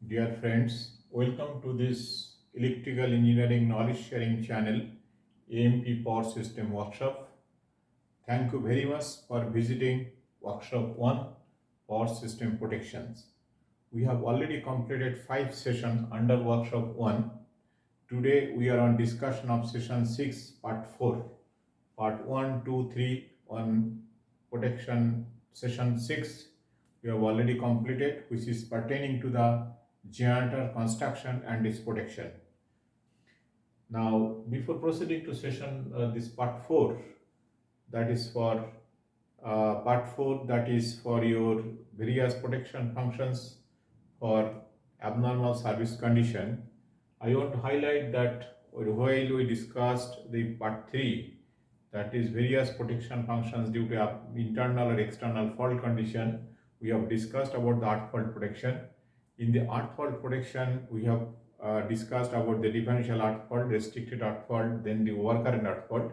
Dear friends, welcome to this Electrical Engineering Knowledge Sharing channel, AMP Power System Workshop. Thank you very much for visiting Workshop 1, Power System Protections. We have already completed 5 sessions under Workshop 1. Today we are on discussion of Session 6, Part 4. Part 1, 2, 3 on protection. Session 6 we have already completed, which is pertaining to the generator construction and its protection. Now, before proceeding to session, this part 4, that is for part 4, that is for your various protection functions for abnormal service condition. I want to highlight that while we discussed the part 3, that is various protection functions due to internal or external fault condition, we have discussed about the earth fault protection. In the earth fault protection, we have discussed about the differential earth fault, restricted earth fault, then the overcurrent earth fault.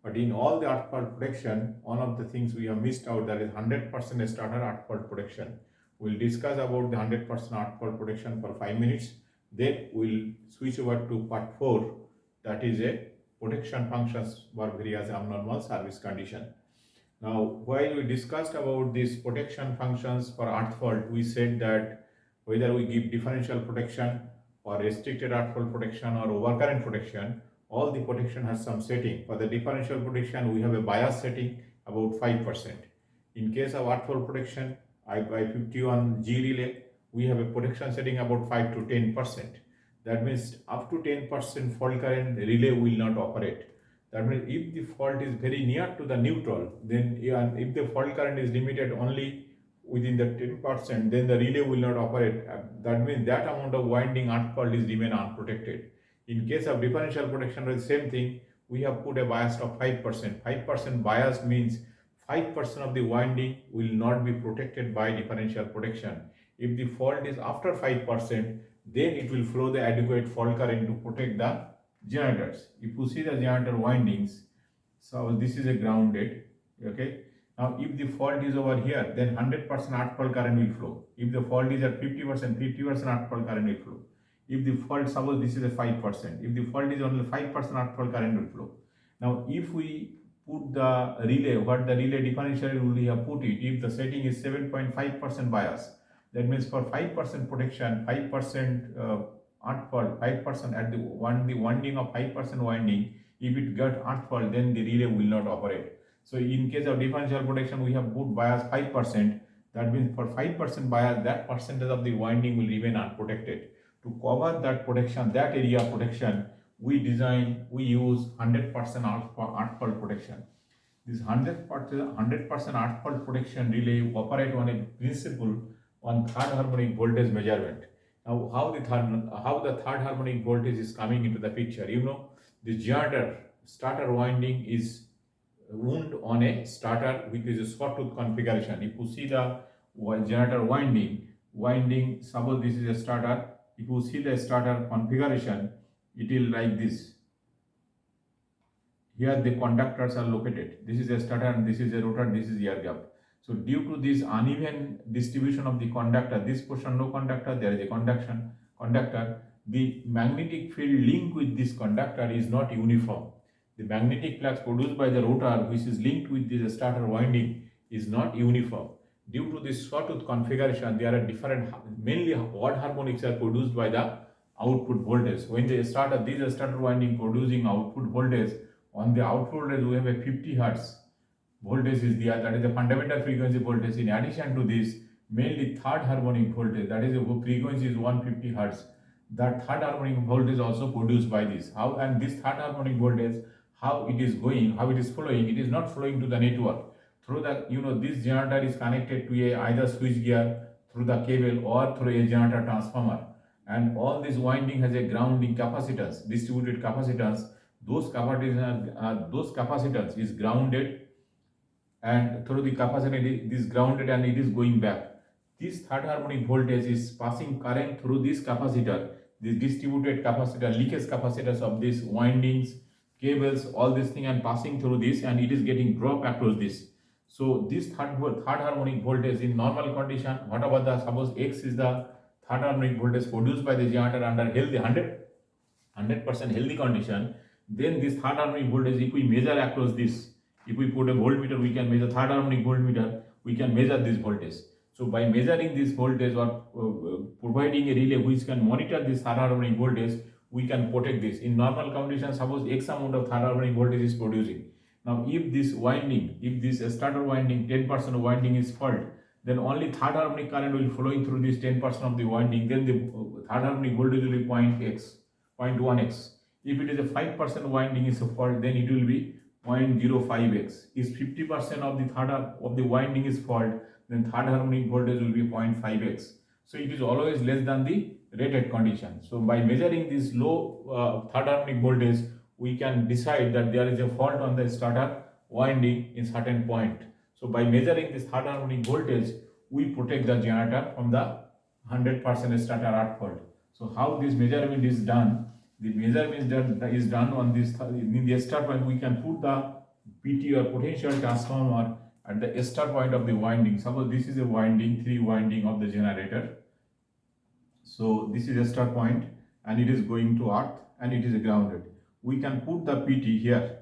But in all the earth fault protection, one of the things we have missed out, that is 100% starter earth fault protection. We'll discuss about the 100% earth fault protection for 5 minutes. Then we'll switch over to part 4, that is a protection functions for various abnormal service condition. Now, while we discussed about these protection functions for earth fault, we said that whether we give differential protection or restricted earth fault protection or overcurrent protection, all the protection has some setting. For the differential protection, we have a bias setting about 5%. In case of earth fault protection, I-51 G relay, we have a protection setting about 5 to 10%. That means up to 10% fault current relay will not operate. That means if the fault is very near to the neutral, then if the fault current is limited only within the 10%, then the relay will not operate. That means that amount of winding earth fault is remain unprotected. In case of differential protection, the same thing, we have put a bias of 5%. 5% bias means 5% of the winding will not be protected by differential protection. If the fault is after 5%, then it will flow the adequate fault current to protect the generators. If you see the generator windings, so this is a grounded, okay. Now if the fault is over here, then 100% earth fault current will flow. If the fault is at 50%, 50% earth fault current will flow. If the fault, suppose this is a 5%, if the fault is only 5% earth fault current will flow. Now if we put the relay, what the relay differential we have put it, if the setting is 7.5% bias, that means for 5% protection, 5% earth fault, 5% at the winding of 5% winding, if it got earth fault, then the relay will not operate. So in case of differential protection, we have put bias 5%. That means for 5% bias, that percentage of the winding will remain unprotected. To cover that protection, that area of protection, we use 100% earth fault protection. This 100% earth fault protection relay operate on a principle on third harmonic voltage measurement. Now, how the third harmonic voltage is coming into the picture? You know, the generator starter winding is wound on a starter which is a sawtooth configuration. If you see the generator winding, suppose this is a starter. If you see the starter configuration, it will like this. Here the conductors are located. This is a starter and this is a rotor, this is air gap. So due to this uneven distribution of the conductor, this portion no conductor, there is a conductor, the magnetic field linked with this conductor is not uniform. The magnetic flux produced by the rotor, which is linked with this starter winding, is not uniform. Due to this sawtooth configuration, there are different, mainly odd harmonics are produced by the output voltage. When they start, these starter winding producing output voltage, on the output voltage we have a 50 Hertz voltage is there, that is the fundamental frequency voltage. In addition to this, mainly third harmonic voltage, that is the frequency is 150 Hertz. That third harmonic voltage also produced by this. How, and this third harmonic voltage, how it is going, how it is flowing, it is not flowing to the network. Through the, this generator is connected to a either switch gear through the cable or through a generator transformer. And all this winding has a grounding capacitance, distributed capacitance. Those capacitance is grounded, and through the capacitor it is grounded and it is going back. This third harmonic voltage is passing current through this capacitor, this distributed capacitor, leakage capacitors of these windings, cables, all this thing, and passing through this, and it is getting dropped across this. So this third harmonic voltage in normal condition, whatever the, suppose X is the third harmonic voltage produced by the generator under healthy 100% healthy condition, then this third harmonic voltage, if we measure across this, if we put a voltmeter, we can measure third harmonic voltmeter, we can measure this voltage. So by measuring this voltage or providing a relay which can monitor this third harmonic voltage, we can protect this. In normal conditions, suppose X amount of third harmonic voltage is producing. Now if this winding, if this starter winding, 10% of winding is fault, then only third harmonic current will flowing through this 10% of the winding, then the third harmonic voltage will be 0.1x. If it is a 5% winding is a fault, then it will be 0.05x. If 50% of the winding is fault, then third harmonic voltage will be 0.5x. So it is always less than the rated condition. So by measuring this low third harmonic voltage, we can decide that there is a fault on the starter winding in certain point. So by measuring this third harmonic voltage, we protect the generator from the 100% starter arc fault. So how this measurement is done? The measurement is done on this in the start point. We can put the PT or potential transformer at the start point of the winding. Suppose this is a winding, 3 winding of the generator. So this is a start point and it is going to earth and it is grounded. We can put the PT here,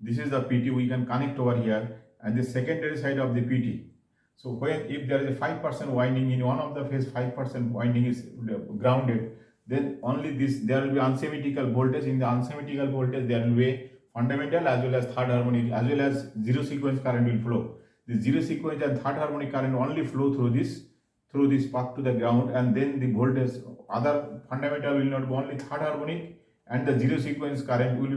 this is the PT, we can connect over here, and the secondary side of the PT. So when if there is a 5% winding in one of the phase, 5% winding is grounded, then only this, there will be unsymmetrical voltage. In the unsymmetrical voltage, there will be fundamental as well as third harmonic as well as zero sequence current will flow. The zero sequence and third harmonic current only flow through this path to the ground, and then the voltage, other fundamental will not go, only third harmonic and the zero sequence current will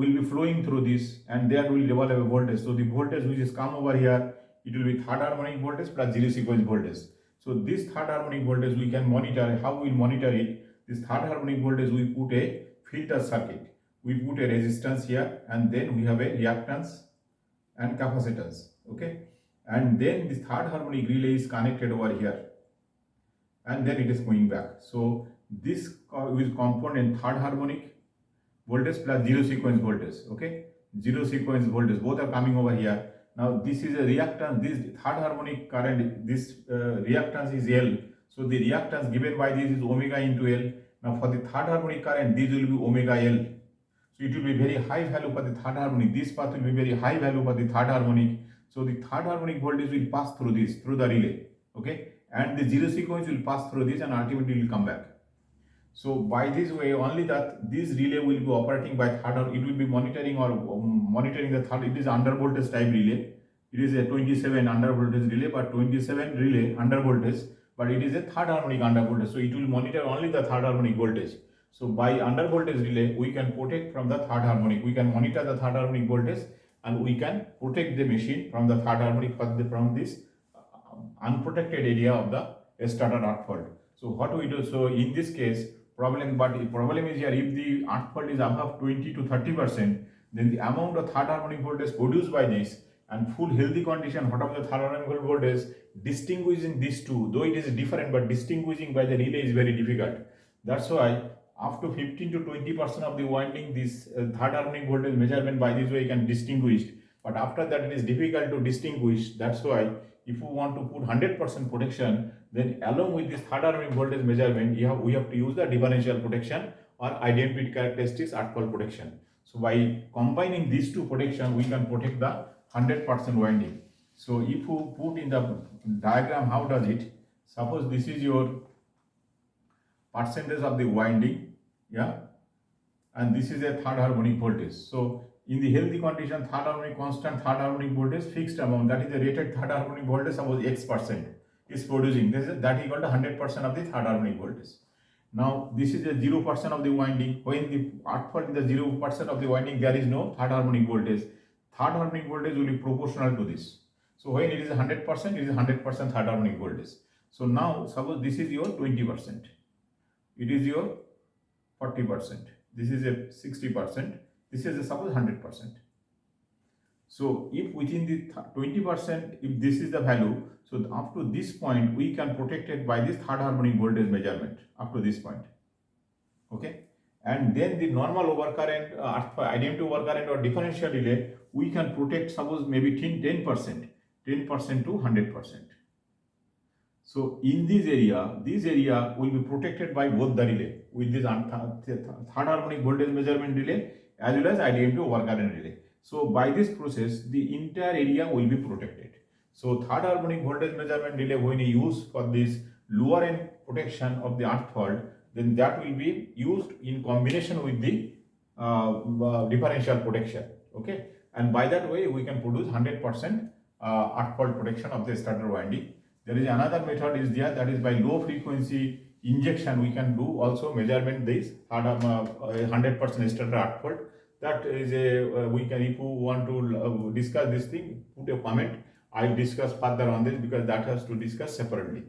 be flowing through this, and there will develop a voltage. So the voltage which is come over here, it will be third harmonic voltage plus zero sequence voltage. So this third harmonic voltage we can monitor. How we will monitor it? This third harmonic voltage, we put a filter circuit. We put a resistance here, and then we have a reactance and capacitance. Okay, and then this third harmonic relay is connected over here, and then it is going back. So this is component third harmonic voltage plus zero sequence voltage. Okay, zero sequence voltage, both are coming over here. Now this is a reactance, this third harmonic current, this reactance is L. So the reactance given by this is omega into L. Now for the third harmonic current, this will be omega L. So it will be very high value for the third harmonic. This path will be very high value for the third harmonic. So the third harmonic voltage will pass through this, through the relay. Okay, and the zero sequence will pass through this and ultimately will come back. So by this way, only that this relay will be operating by third, it will be monitoring the third. It is under voltage type relay. It is a 27 under voltage relay, but 27 relay under voltage, but it is a third harmonic under voltage. So it will monitor only the third harmonic voltage. So by under voltage relay, we can protect from the third harmonic. We can monitor the third harmonic voltage, and we can protect the machine from the third harmonic from this unprotected area of the starter arc fault. So what we do? So in this case, problem is here, if the arc fault is above 20 to 30%, then the amount of third harmonic voltage produced by this and full healthy condition, what of the third harmonic voltage, distinguishing these two, though it is different, but distinguishing by the relay is very difficult. That's why up to 15 to 20% of the winding, this third harmonic voltage measurement by this way can distinguish. But after that, it is difficult to distinguish. That's why if we want to put 100% protection, then along with this third harmonic voltage measurement, we have to use the differential protection or identity characteristics arc fault protection. So by combining these two protection, we can protect the 100% winding. So if you put in the diagram, how does it? Suppose this is your percentage of the winding, yeah, and this is a third harmonic voltage. So in the healthy condition, third harmonic constant, third harmonic voltage fixed amount, that is the rated third harmonic voltage. Suppose X% is producing, that equal to 100% of the third harmonic voltage. Now this is a 0% of the winding. When the arc fault is the 0% of the winding, there is no third harmonic voltage. Third harmonic voltage will be proportional to this. So when it is 100%, it is 100% third harmonic voltage. So now suppose this is your 20%, it is your 40%, this is a 60%, this is a suppose 100%. So if within the 20%, if this is the value, so up to this point we can protect it by this third harmonic voltage measurement up to this point. Okay, and then the normal overcurrent, identity overcurrent or differential relay, we can protect suppose maybe 10% to 100%. So in this area will be protected by both the relay with this third harmonic voltage measurement relay as well as IDM to overcurrent relay. So by this process, the entire area will be protected. So third harmonic voltage measurement relay, when you use for this lower end protection of the earth fault, then that will be used in combination with the differential protection. Okay, and by that way we can produce 100% earth fault protection of the starter winding. There is another method is there, that is by low frequency injection we can do also measurement this 100% starter earth fault. That is a we can, if you want to discuss this thing, put a comment. I will discuss further on this because that has to discuss separately.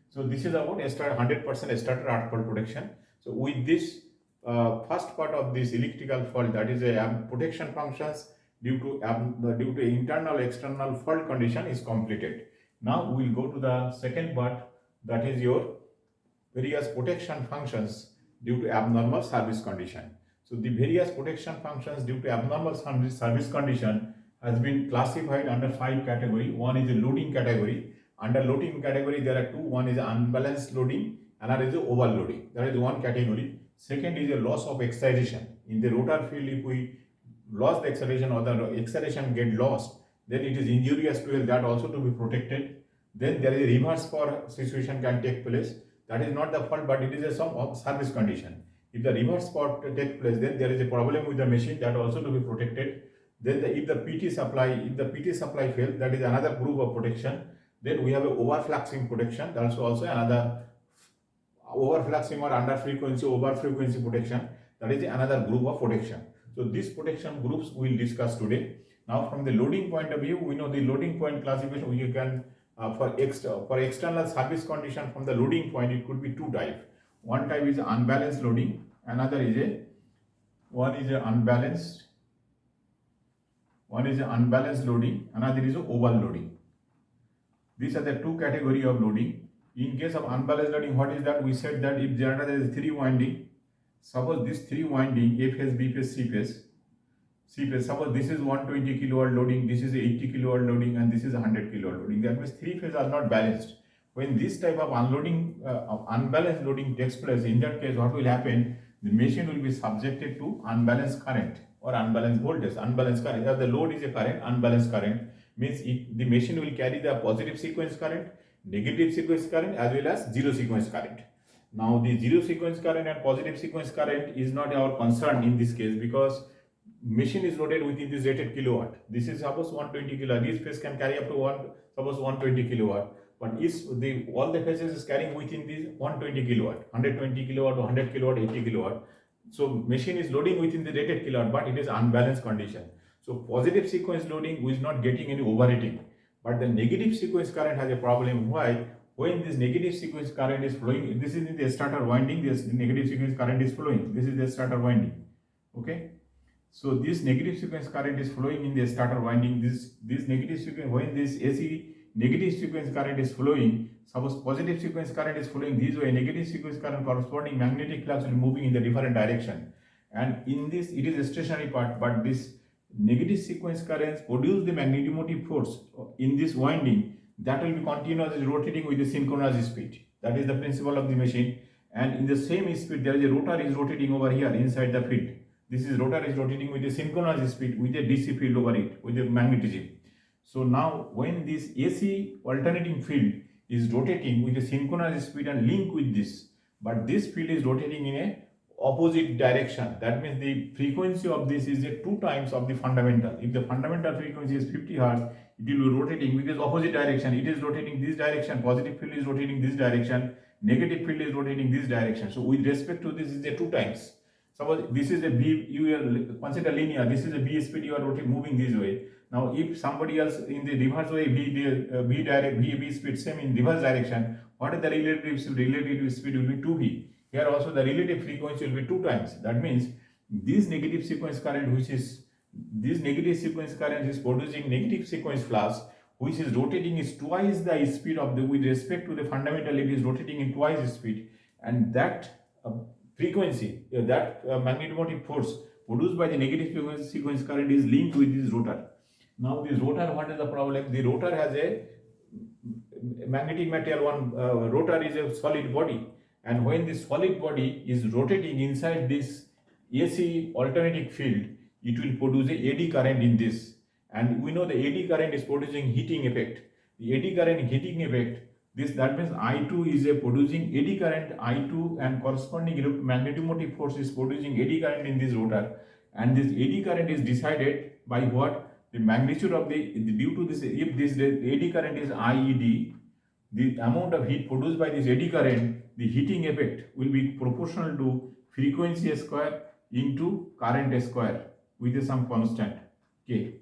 So this is about 100% starter earth fault protection. So with this first part of this electrical fault, that is a protection functions due to internal external fault condition is completed. Now we will go to the second part, that is your various protection functions due to abnormal service condition. So the various protection functions due to abnormal service condition has been classified under 5 categories. One is a loading category. Under loading category there are two. One is unbalanced loading, another is overloading. That is one category. Second is a loss of excitation. In the rotor field, if we lost the excitation or the excitation get lost, then it is injurious to health, that also to be protected. Then there is a reverse for situation can take place. That is not the fault, but it is a some service condition. If the reverse spot take place, then there is a problem with the machine, that also to be protected. Then if the PT supply fails, that is another group of protection. Then we have a overfluxing protection. That's also another overfluxing or under frequency, over frequency protection. That is another group of protection. So these protection groups we will discuss today. Now from the loading point of view, we know the loading point classification. We can for external service condition from the loading point, it could be two types. One type is unbalanced loading, another is unbalanced loading, another is overloading. These are the two category of loading. In case of unbalanced loading, what is that? We said that if there is 3 winding, suppose this 3 winding, A phase, B phase, C phase, suppose this is 120 kilowatt loading, this is 80 kilowatt loading, and this is 100 kilowatt loading. That means 3 phases are not balanced. When this type of unbalanced loading takes place, in that case what will happen? The machine will be subjected to unbalanced current or unbalanced voltage. Unbalanced current, if the load is a current, unbalanced current means the machine will carry the positive sequence current, negative sequence current, as well as zero sequence current. Now the zero sequence current and positive sequence current is not our concern in this case, because machine is loaded within this rated kilowatt. This is suppose 120 kilowatt. Each phase can carry up to suppose 120 kilowatt. But all the phases is carrying within this 120 kilowatt, 120 kilowatt, 100 kilowatt, 80 kilowatt. So machine is loading within the rated kilowatt, but it is unbalanced condition. So positive sequence loading is not getting any overheating, but the negative sequence current has a problem. Why? When this negative sequence current is flowing, this is in the starter winding, this negative sequence current is flowing. This is the starter winding. Okay. So this negative sequence current is flowing in the starter winding. This negative sequence, when this AC negative sequence current is flowing, suppose positive sequence current is flowing this way, negative sequence current corresponding magnetic flux will be moving in the different direction. And in this, it is a stationary part, but this negative sequence currents produce the magnetomotive force in this winding that will be continuously rotating with the synchronous speed. That is the principle of the machine. And in the same speed, there is a rotor is rotating over here inside the field. This is rotor is rotating with a synchronous speed with a DC field over it, with a magnetism. So now when this AC alternating field is rotating with a synchronous speed and link with this, but this field is rotating in a opposite direction. That means the frequency of this is a 2 times of the fundamental. If the fundamental frequency is 50 Hz, it will be rotating with this opposite direction. It is rotating this direction. Positive field is rotating this direction. Negative field is rotating this direction. So with respect to this is a 2 times. Suppose this is a B, you will consider linear. This is a B speed, you are moving this way. Now, if somebody else in the reverse way, B speed, same in reverse direction, what is the relative speed? Relative speed will be 2B. Here also the relative frequency will be 2 times. That means this negative sequence current, is producing negative sequence flux, which is rotating is twice the speed of with respect to the fundamental, it is rotating in twice the speed, and that frequency, that magnetomotive force produced by the negative sequence current is linked with this rotor. Now this rotor, what is the problem? The rotor has a magnetic material, one rotor is a solid body, and when this solid body is rotating inside this AC alternating field, it will produce a eddy current in this, and we know the eddy current is producing heating effect. The eddy current heating effect, this that means I2 is a producing eddy current, I2 and corresponding electromagnetic force is producing eddy current in this rotor, and this eddy current is decided by what? The magnitude of due to this, if this eddy current is IED, the amount of heat produced by this eddy current, the heating effect will be proportional to frequency square into current square with some constant K.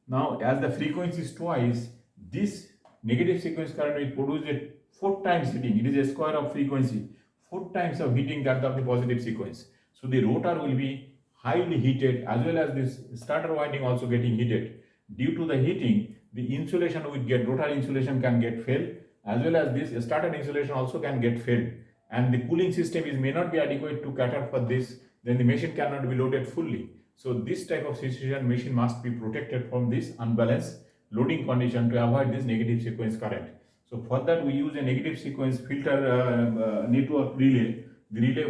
Now, as the frequency is twice, this negative sequence current will produce a 4 times heating. It is a square of frequency, 4 times of heating that of the positive sequence. So the rotor will be highly heated, as well as this starter winding also getting heated. Due to the heating, the insulation will get, rotor insulation can get failed, as well as this starter insulation also can get failed, and the cooling system may not be adequate to cater for this, then the machine cannot be loaded fully. So this type of situation, machine must be protected from this unbalanced loading condition to avoid this negative sequence current. So for that we use a negative sequence filter network relay, the relay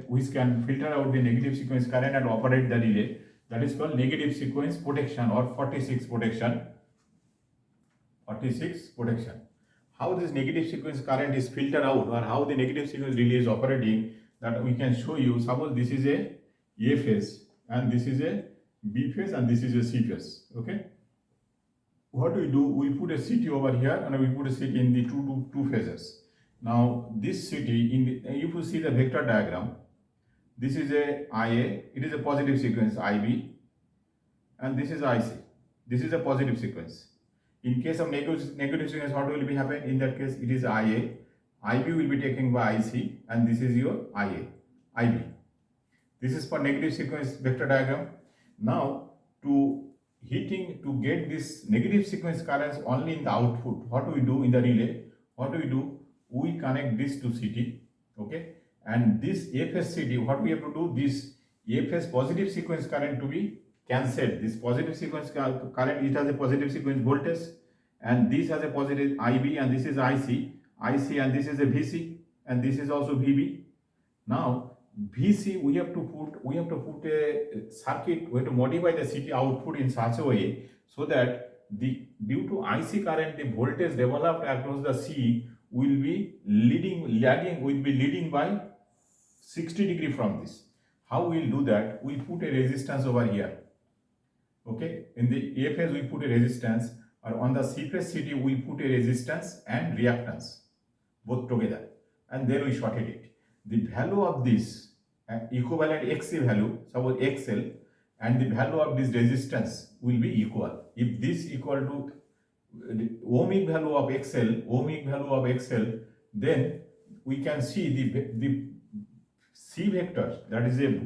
which can filter out the negative sequence current and operate the relay. That is called negative sequence protection or 46 protection. 46 protection. How this negative sequence current is filtered out, or how the negative sequence relay is operating, that we can show you. Suppose this is a phase, and this is a B phase, and this is a C phase. Okay. What we do, we put a CT over here, and we put a CT in the two phases. Now this CT, if you see the vector diagram, this is a IA, it is a positive sequence IB, and this is IC. This is a positive sequence. In case of negative sequence, what will be happen? In that case, it is IA, IB will be taken by IC, and this is your IA, IB. This is for negative sequence vector diagram. Now, to get this negative sequence currents only in the output, what do we do in the relay? What do we do? We connect this to CT, okay? And this AFS CT, what we have to do? This AFS positive sequence current to be cancelled. This positive sequence current, it has a positive sequence voltage, and this has a positive IB, and this is IC, and this is a VC, and this is also VB. Now VC, we have to put a circuit, we have to modify the CT output in such a way so that due to IC current, the voltage developed across the C will be leading by 60 degree from this. How we will do that? We put a resistance over here. Okay, in the A phase we put a resistance, or on the C phase CT we put a resistance and reactance both together, and then we shorted it. The value of this equivalent XC value, suppose XL, and the value of this resistance will be equal. If this equal to the ohmic value of XL, then we can see the C vector, that is a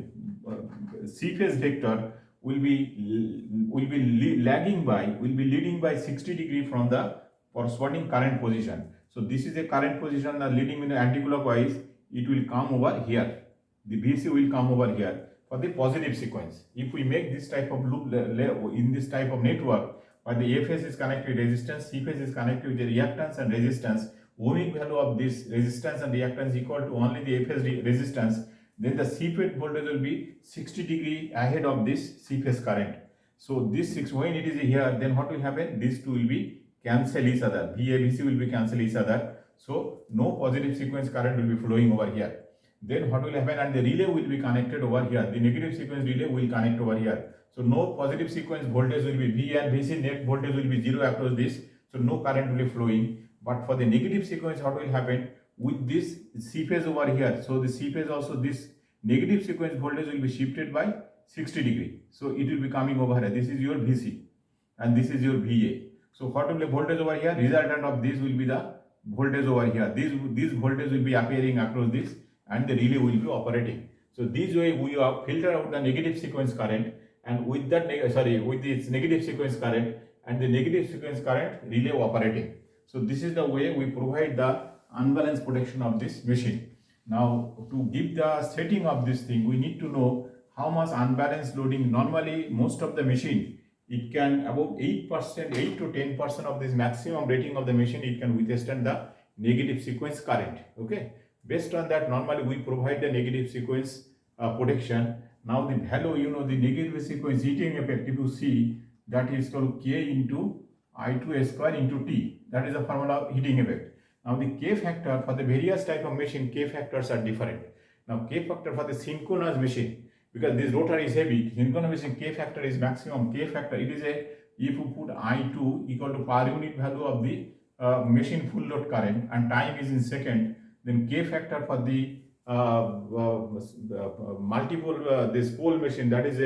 C phase vector, will be leading by 60 degree from the corresponding current position. So this is a current position leading in the anticlockwise. It will come over here. The VC will come over here for the positive sequence. If we make this type of loop in this type of network, where the A phase is connected with resistance, C phase is connected with the reactance and resistance, ohmic value of this resistance and reactance equal to only the A phase resistance, then the C phase voltage will be 60 degree ahead of this C phase current. So this when it is here, then what will happen? These two will be cancel each other. VA, VC will be cancel each other. So no positive sequence current will be flowing over here. Then what will happen? And the relay will be connected over here. The negative sequence relay will connect over here. So no positive sequence voltage will be V, and VC net voltage will be 0 across this. So no current will be flowing. But for the negative sequence, what will happen? With this C phase over here, so the C phase also, this negative sequence voltage will be shifted by 60 degree. So it will be coming over here. This is your VC and this is your VA. So what will be voltage over here? Resultant of this will be the voltage over here. This voltage will be appearing across this, and the relay will be operating. So this way we have filtered out the negative sequence current, and with that with this negative sequence current and the negative sequence current relay operating. So this is the way we provide the unbalanced protection of this machine. Now to give the setting of this thing, we need to know how much unbalanced loading. Normally most of the machine it can about 8%, 8 to 10% of this maximum rating of the machine, it can withstand the negative sequence current. Okay, based on that, normally we provide the negative sequence protection. Now the value, the negative sequence heating effect, if you see, that is called K into I2 square into T. That is the formula of heating effect. Now the K factor for the various type of machine, K factors are different. Now K factor for the synchronous machine, because this rotor is heavy, synchronous machine K factor is maximum. K factor, it is if you put I2 equal to per unit value of the machine full load current and time is in second, then K factor for the multiple this pole machine, that is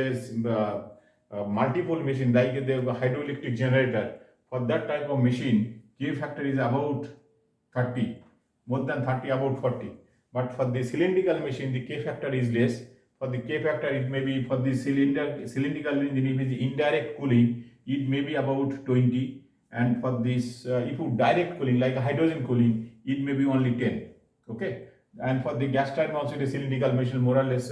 a multiple machine like the hydroelectric generator, for that type of machine K factor is about 30, more than 30, about 40. But for the cylindrical machine, the K factor is less. For the K factor, it may be for the cylindrical engine, if it is indirect cooling, it may be about 20. And for this, if you direct cooling, like hydrogen cooling, it may be only 10. Okay. And for the gas turbine, also the cylindrical machine, more or less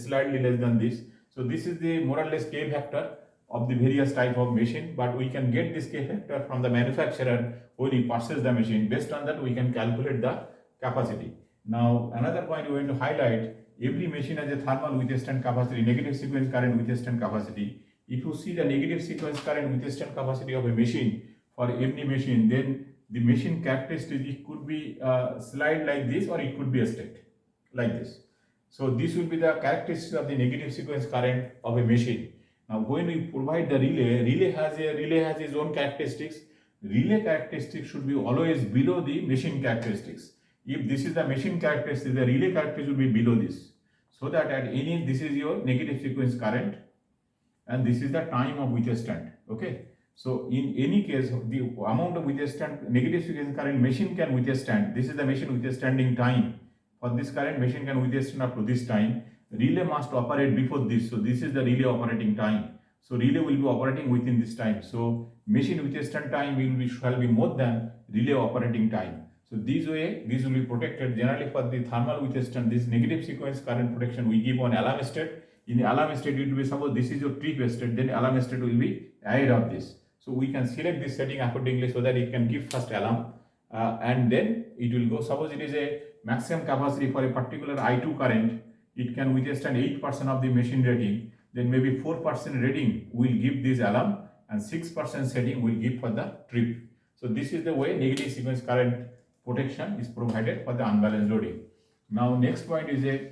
slightly less than this. So this is the more or less K factor of the various type of machine, but we can get this K factor from the manufacturer when he purchases the machine. Based on that, we can calculate the capacity. Now, another point we want to highlight, every machine has a thermal withstand capacity, negative sequence current withstand capacity. If you see the negative sequence current withstand capacity of a machine for every machine, then the machine characteristic, it could be slide like this or it could be a straight like this. So this will be the characteristics of the negative sequence current of a machine. Now when we provide the relay has its own characteristics. Relay characteristics should be always below the machine characteristics. If this is the machine characteristic, the relay characteristic will be below this. So that at any, this is your negative sequence current and this is the time of withstand. Okay. So in any case, the amount of withstand, negative sequence current machine can withstand. This is the machine withstanding time. For this current, machine can withstand up to this time. Relay must operate before this. So this is the relay operating time. So relay will be operating within this time. So machine withstand time shall be more than relay operating time. So this way, this will be protected. Generally for the thermal withstand, this negative sequence current protection we give on alarm state. In the alarm state, it will be, suppose this is your trip state, then alarm state will be ahead of this. So we can select this setting accordingly so that it can give first alarm and then it will go. Suppose it is a maximum capacity for a particular I2 current, it can withstand 8% of the machine rating, then maybe 4% rating will give this alarm and 6% setting will give for the trip. So this is the way negative sequence current protection is provided for the unbalanced loading. Now next point is a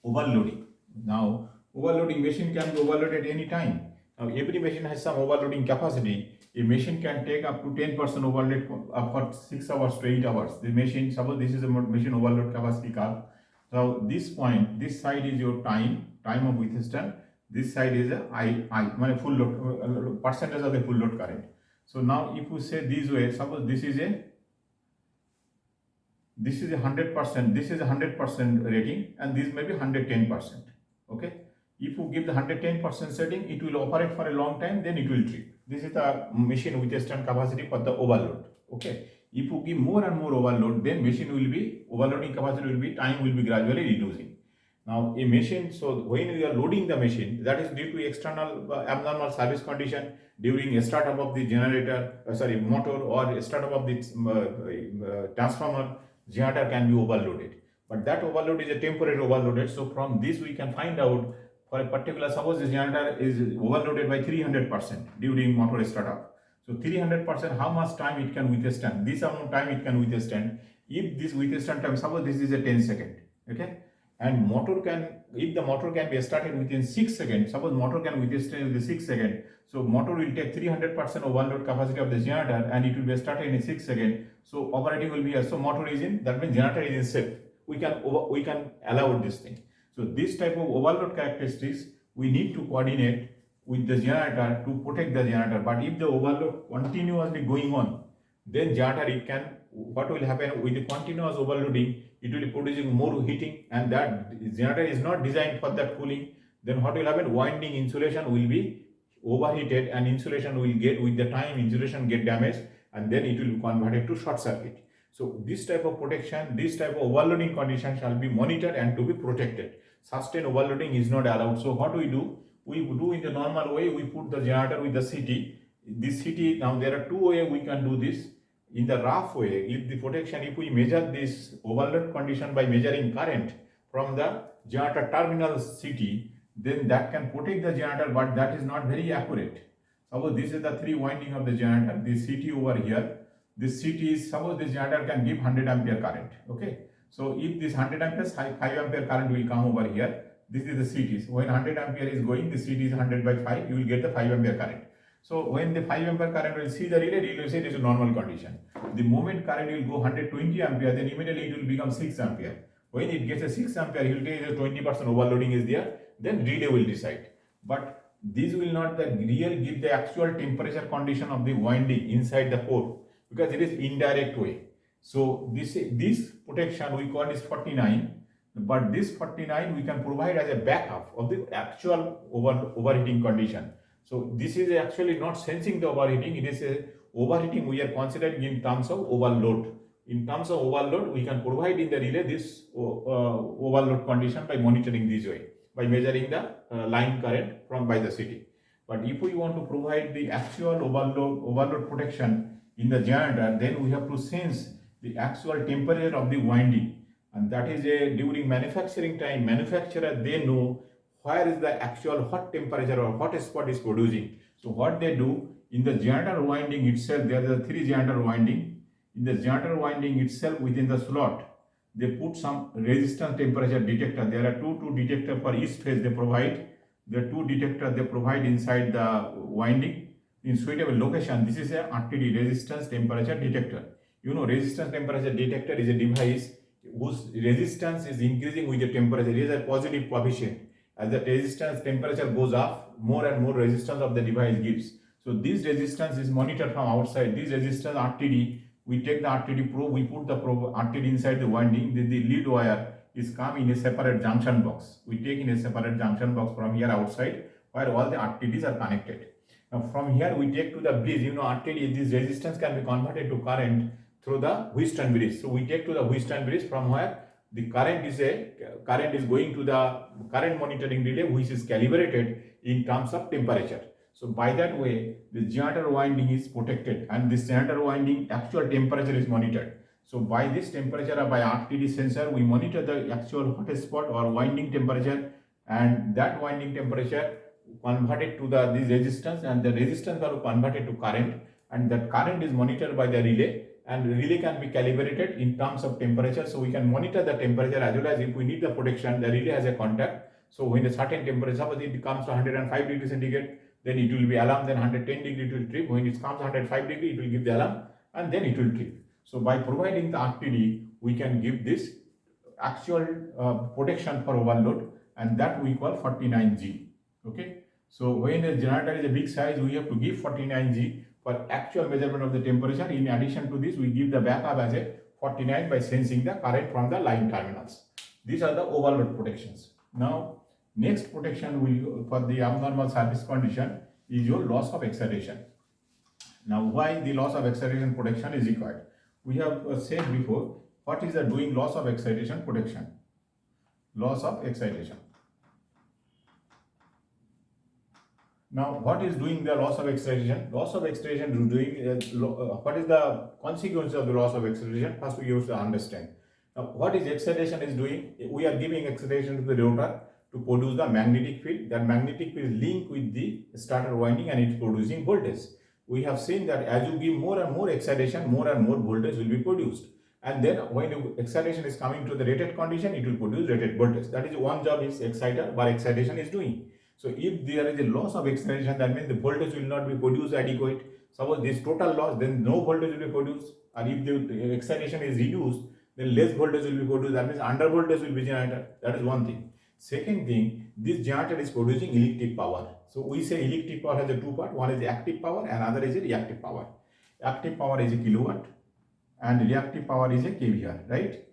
overloading. Now overloading, machine can be overloaded any time. Now every machine has some overloading capacity. A machine can take up to 10% overload for 6 hours to 8 hours. The machine, suppose this is a machine overload capacity curve. So this point, this side is your time of withstand. This side is a I full load, percentage of the full load current. So now if you say this way, suppose this is a 100%, this is a 100% rating and this may be 110%. Okay. If you give the 110% setting, it will operate for a long time, then it will trip. This is the machine withstand capacity for the overload. Okay. If you give more and more overload, then machine will be, overloading capacity will be, time will be gradually reducing. Now a machine, so when you are loading the machine, that is due to external abnormal service condition during a startup of the generator, motor, or a startup of the transformer, generator can be overloaded. But that overload is a temporary overloaded. So from this we can find out, for a particular, suppose this generator is overloaded by 300% during motor startup. So 300%, how much time it can withstand? This amount of time it can withstand. If this withstand time, suppose this is a 10 second, okay? And motor can, if the motor can be started within 6 seconds, suppose motor can withstand the 6 seconds, so motor will take 300% overload capacity of the generator and it will be started in 6 seconds. So operating will be, so motor is in, that means generator is in safe. We can allow this thing. So this type of overload characteristics we need to coordinate with the generator to protect the generator. But if the overload continuously going on, then generator, it can, what will happen with the continuous overloading, it will be producing more heating and that generator is not designed for that cooling. Then what will happen, winding insulation will be overheated and insulation will get, with the time insulation get damaged and then it will be converted to short circuit. So this type of protection, this type of overloading condition shall be monitored and to be protected. Sustained overloading is not allowed. So what we do, we do in the normal way, we put the generator with the CT. This CT, now there are two ways we can do this. In the rough way, if the protection, if we measure this overload condition by measuring current from the generator terminal CT, then that can protect the generator, but that is not very accurate. Suppose this is the three winding of the generator, this CT over here. This CT is, suppose this generator can give 100 ampere current, okay? So if this 100 amperes, 5 ampere current will come over here. This is the CT. So when 100 ampere is going, the CT is 100 by 5, you will get the 5 ampere current. So when the 5 ampere current will see the relay will say it is a normal condition. The moment current will go 120 ampere, then immediately it will become 6 ampere. When it gets a 6 ampere, he will tell you 20% overloading is there, then relay will decide. But this will not the real give the actual temperature condition of the winding inside the port, because it is indirect way. So this protection we call is 49, but this 49 we can provide as a backup of the actual overheating condition. So this is actually not sensing the overheating, it is a overheating we are considering in terms of overload. In terms of overload, we can provide in the relay this overload condition by monitoring this way, by measuring the line current from by the city. But if we want to provide the actual overload protection in the generator, then we have to sense the actual temperature of the winding, and that is during manufacturing time, manufacturer they know where is the actual hot temperature or hot spot is producing. So what they do in the generator winding itself, there are the three generator winding. In the generator winding itself, within the slot, they put some resistance temperature detector. There are two detectors for each phase they provide. The two detectors they provide inside the winding in suitable location. This is a RTD, resistance temperature detector. You know, resistance temperature detector is a device whose resistance is increasing with the temperature. It is a positive coefficient. As the resistance temperature goes up, more and more resistance of the device gives. So this resistance is monitored from outside. This resistance RTD, we take the RTD probe, we put the probe RTD inside the winding. The lead wire is come in a separate junction box. We take in a separate junction box from here outside where all the RTDs are connected. Now from here we take to the bridge. You know, RTD, this resistance can be converted to current through the Wheatstone bridge. So we take to the Wheatstone bridge from where the current is going to the current monitoring relay, which is calibrated in terms of temperature. So by that way, the generator winding is protected, and this generator winding actual temperature is monitored. So by this temperature or by RTD sensor, we monitor the actual hot spot or winding temperature, and that winding temperature converted to this resistance, and the resistance are converted to current, and that current is monitored by the relay, and the relay can be calibrated in terms of temperature. So we can monitor the temperature as well as if we need the protection, the relay has a contact. So when a certain temperature, suppose it comes to 105 degrees centigrade, then it will be alarm, then 110 degree it will trip. When it comes 105 degree, it will give the alarm, and then it will trip. So by providing the RTD, we can give this actual protection for overload, and that we call 49G. Okay. So when a generator is a big size, we have to give 49G for actual measurement of the temperature. In addition to this, we give the backup as a 49 by sensing the current from the line terminals. These are the overload protections. Now, next protection for the abnormal service condition is your loss of excitation. Now, why the loss of excitation protection is required? We have said before, what is the doing loss of excitation protection? Loss of excitation. Now, what is doing the loss of excitation? Loss of excitation is doing, what is the consequence of the loss of excitation? First, we have to understand. Now, what is excitation is doing? We are giving excitation to the rotor to produce the magnetic field. That magnetic field is linked with the starter winding and it's producing voltage. We have seen that as you give more and more excitation, more and more voltage will be produced. And then when excitation is coming to the rated condition, it will produce rated voltage. That is one job is exciter, what excitation is doing. So if there is a loss of excitation, that means the voltage will not be produced adequate. Suppose this total loss, then no voltage will be produced. And if the excitation is reduced, then less voltage will be produced. That means under voltage will be generated. That is one thing. Second thing, this generator is producing electric power. So we say electric power has a two part. One is the active power and other is the reactive power. Active power is a kilowatt and reactive power is a kVAr, right?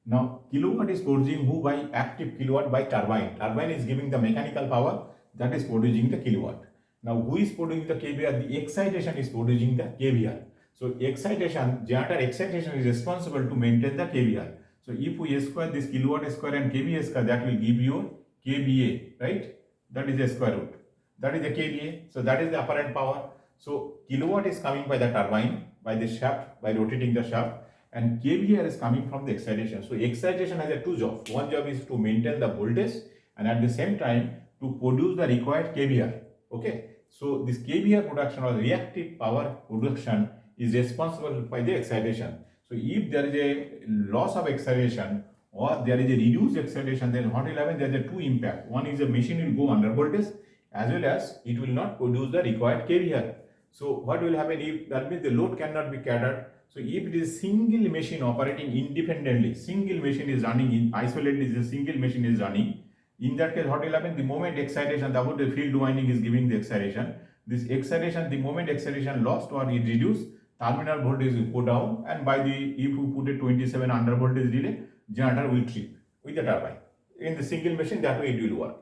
Now, kilowatt is producing who by active kilowatt by turbine. Turbine is giving the mechanical power, that is producing the kilowatt. Now, who is producing the kVAr? The excitation is producing the kVAr. So, excitation, generator excitation is responsible to maintain the kVAr. So, if we square this kilowatt square and kVA square, that will give you kVA, right? that is the square root. That is the kVA. So that is the apparent power. So kilowatt is coming by the turbine, by the shaft, by rotating the shaft, and kVA is coming from the excitation. So excitation has a two jobs. One job is to maintain the voltage, and at the same time to produce the required kVA. Okay. So this kVA production or reactive power production is responsible by the excitation. So if there is a loss of excitation or there is a reduced excitation, then what will happen? There is a two impact. One is the machine will go under voltage, as well as it will not produce the required kVA. So what will happen if that means the load cannot be catered? So if it is single machine operating independently, single machine is running in isolated, is a single machine is running. In that case, what will happen? The moment excitation, the field winding is giving the excitation. This excitation, the moment excitation lost or is reduced, terminal voltage will go down, and by the if you put a 27 under voltage relay, generator will trip with the turbine. In the single machine, that way it will work.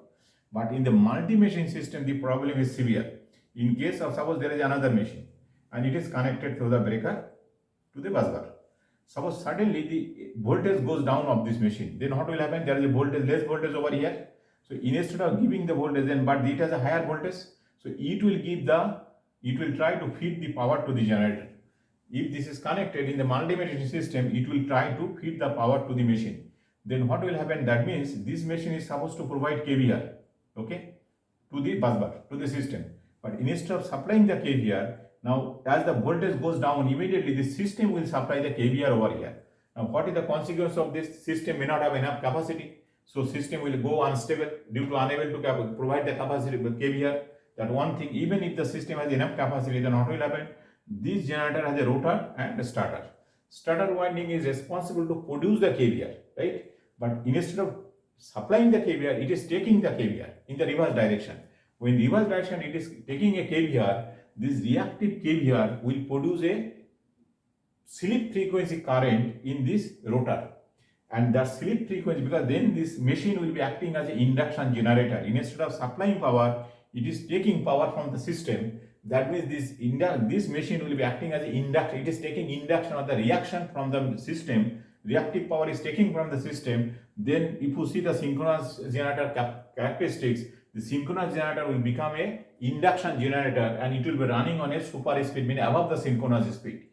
But in the multi-machine system, the problem is severe. In case of suppose there is another machine and it is connected through the breaker to the busbar. Suppose suddenly the voltage goes down of this machine, then what will happen? There is a voltage, less voltage over here. So instead of giving the voltage, then but it has a higher voltage. So it will try to feed the power to the generator. If this is connected in the multi-machine system, it will try to feed the power to the machine. Then what will happen? That means this machine is supposed to provide kVA, okay, to the busbar, to the system. But instead of supplying the kVA, now as the voltage goes down, immediately the system will supply the kVA over here. Now what is the consequence of this? System may not have enough capacity. So system will go unstable due to unable to provide the capacity with kVA. That one thing, even if the system has enough capacity, then what will happen? This generator has a rotor and a starter. Starter winding is responsible to produce the kVA, right? But instead of supplying the kVA, it is taking the kVA in the reverse direction. When reverse direction it is taking a kVA, this reactive kVA will produce a slip frequency current in this rotor. And that slip frequency, because then this machine will be acting as an induction generator. Instead of supplying power, it is taking power from the system. That means this machine will be acting as an inductor. It is taking induction of the reaction from the system. Reactive power is taking from the system. Then if you see the synchronous generator characteristics, the synchronous generator will become a induction generator, and it will be running on a super speed, meaning above the synchronous speed.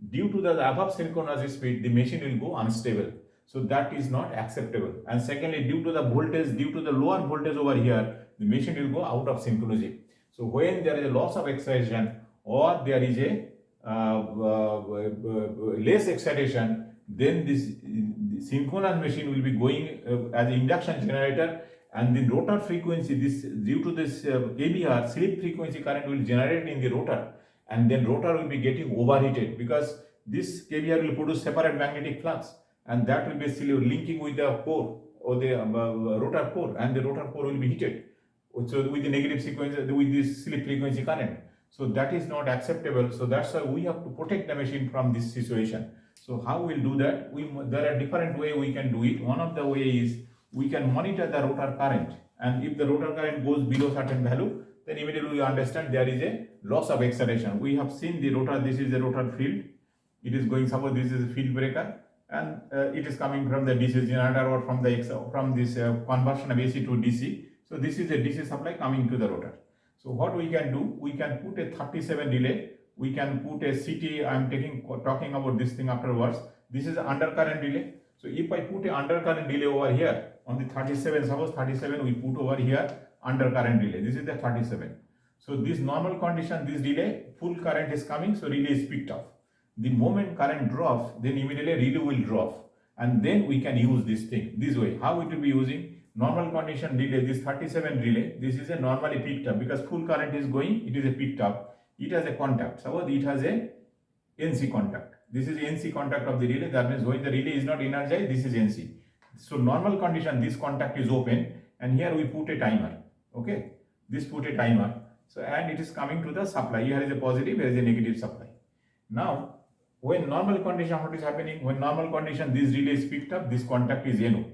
Due to the above synchronous speed, the machine will go unstable. So that is not acceptable. And secondly, due to the voltage, due to the lower voltage over here, the machine will go out of synchronicity. So when there is a loss of excitation or there is a less excitation, then the synchronous machine will be going as an induction generator, and the rotor frequency, this due to this kVA slip frequency current will generate in the rotor, and then rotor will be getting overheated because this kVA will produce separate magnetic flux, and that will be still linking with the core or the rotor core, and the rotor core will be heated. So with the negative sequence, with this slip frequency current. So that is not acceptable. So that's why we have to protect the machine from this situation. So how we'll do that? There are different ways we can do it. One of the ways is we can monitor the rotor current, and if the rotor current goes below certain value, then immediately we understand there is a loss of excitation. We have seen the rotor, this is the rotor field. It is going, suppose this is a field breaker, and it is coming from the DC generator or from this conversion of AC to DC. So this is a DC supply coming to the rotor. So what we can do, we can put a 37 relay, we can put a CT, I am talking about this thing afterwards. This is undercurrent relay. So if I put a undercurrent relay over here on the 37, suppose 37 we put over here undercurrent relay. This is the 37. So this normal condition, this relay, full current is coming, so relay is picked up. The moment current drops, then immediately relay will drop, and then we can use this thing this way. How it will be using? Normal condition relay, this 37 relay, this is a normally picked up because full current is going, it is a picked up. It has a contact. Suppose it has a NC contact. This is NC contact of the relay. That means when the relay is not energized, this is NC. So normal condition, this contact is open, and here we put a timer. Okay, this put a timer. So and it is coming to the supply. Here is a positive, here is a negative supply. Now, when normal condition, what is happening? When normal condition, this relay is picked up, this contact is NO.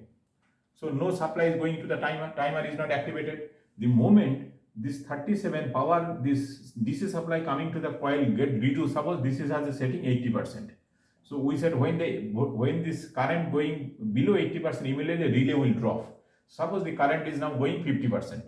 So no supply is going to the timer. Timer is not activated. The moment this 37 power, this DC supply coming to the coil get reduced. Suppose this is has a setting 80%. So we said when this current going below 80%, immediately the relay will drop. Suppose the current is now going 50%.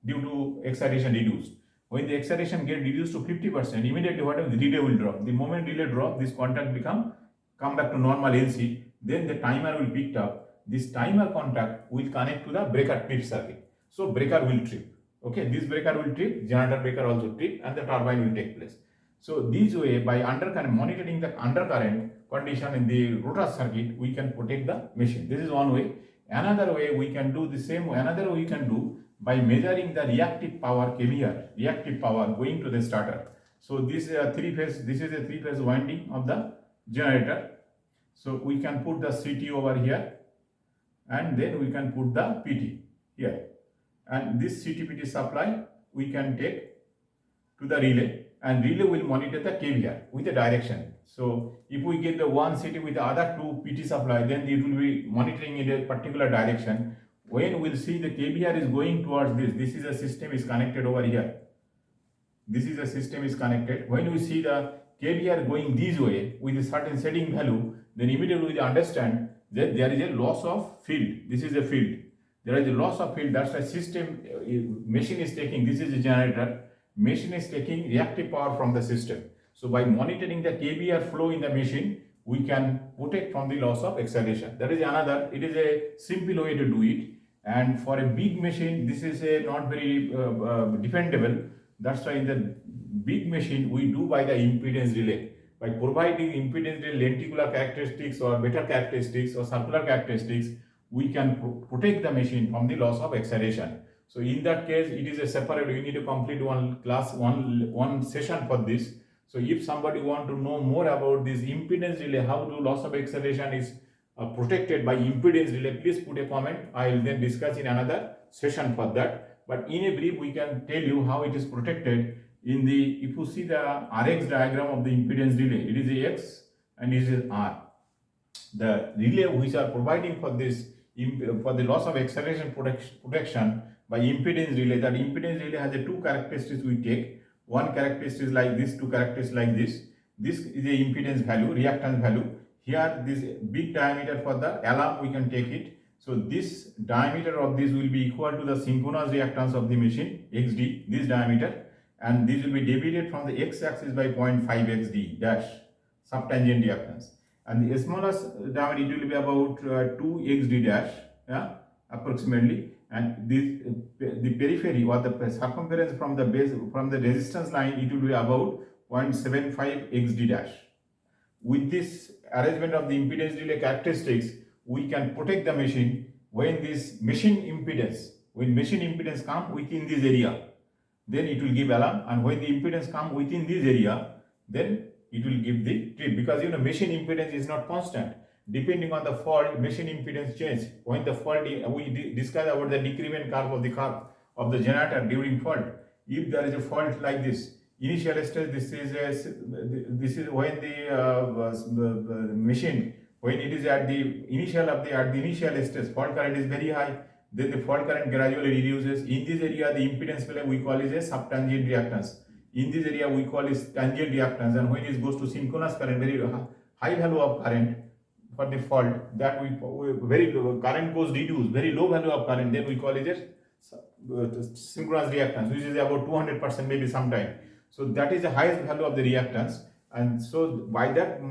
due to excitation reduced. When the excitation get reduced to 50%, immediately whatever the relay will drop. The moment relay drop, this contact come back to normal NC. Then the timer will pick up. This timer contact will connect to the breaker trip circuit. So breaker will trip. Okay, this breaker will trip, generator breaker also trip, and the turbine will take place. So this way, by monitoring the undercurrent condition in the rotor circuit, we can protect the machine. This is one way. Another way we can do the same. Another way we can do by measuring the reactive power KVR, reactive power going to the starter. So this is a three-phase. This is a three-phase winding of the generator. So we can put the CT over here, and then we can put the PT here. And this CT-PT supply we can take to the relay, and relay will monitor the KVR with the direction. So if we get the one CT with the other two PT supply, then it will be monitoring in a particular direction. When we'll see the KVR is going towards this is a system is connected over here. This is a system is connected. When we see the KVR going this way with a certain setting value, then immediately we understand that there is a loss of field. This is a field. There is a loss of field. That's why system machine is taking. This is a generator. Machine is taking reactive power from the system. So by monitoring the KVR flow in the machine, we can protect from the loss of excitation. That is another. It is a simple way to do it. And for a big machine, this is a not very defendable. That's why in the big machine, we do by the impedance relay. By providing impedance relay lenticular characteristics or better characteristics or circular characteristics, we can protect the machine from the loss of excitation. So in that case, it is a separate, we need to complete one class, one session for this. So if somebody want to know more about this impedance relay, how to loss of excitation is protected by impedance relay, please put a comment. I will then discuss in another session for that. But in a brief, we can tell you how it is protected. In the, if you see the RX diagram of the impedance relay, it is a X and it is R. The relay which are providing for this, for the loss of acceleration protection by impedance relay, that impedance relay has a two characteristics we take. One characteristic is like this, two characteristics like this. This is the impedance value, reactance value. Here, this big diameter for the alarm, we can take it. So this diameter of this will be equal to the synchronous reactance of the machine, XD, this diameter, and this will be divided from the x-axis by 0.5 XD dash, subtangent reactance. And the smallest diameter, it will be about 2 XD dash, yeah, approximately. And this, the periphery or the circumference from the base, from the resistance line, it will be about 0.75 XD dash. With this arrangement of the impedance relay characteristics, we can protect the machine when this machine impedance come within this area, then it will give alarm, and when the impedance come within this area, then it will give the trip, because machine impedance is not constant. Depending on the fault, machine impedance change. When the fault, we discuss about the decrement curve of the generator during fault. If there is a fault like this, initial stage, this is when the machine, when it is at the initial stage, fault current is very high. Then the fault current gradually reduces. In this area, the impedance value we call is a subtangent reactance. In this area, we call it tangent reactance. And when it goes to synchronous current, very high value of current for the fault, that we very low, current goes reduced, very low value of current, then we call it a synchronous reactance, which is about 200% maybe sometime. So that is the highest value of the reactance. And so by that,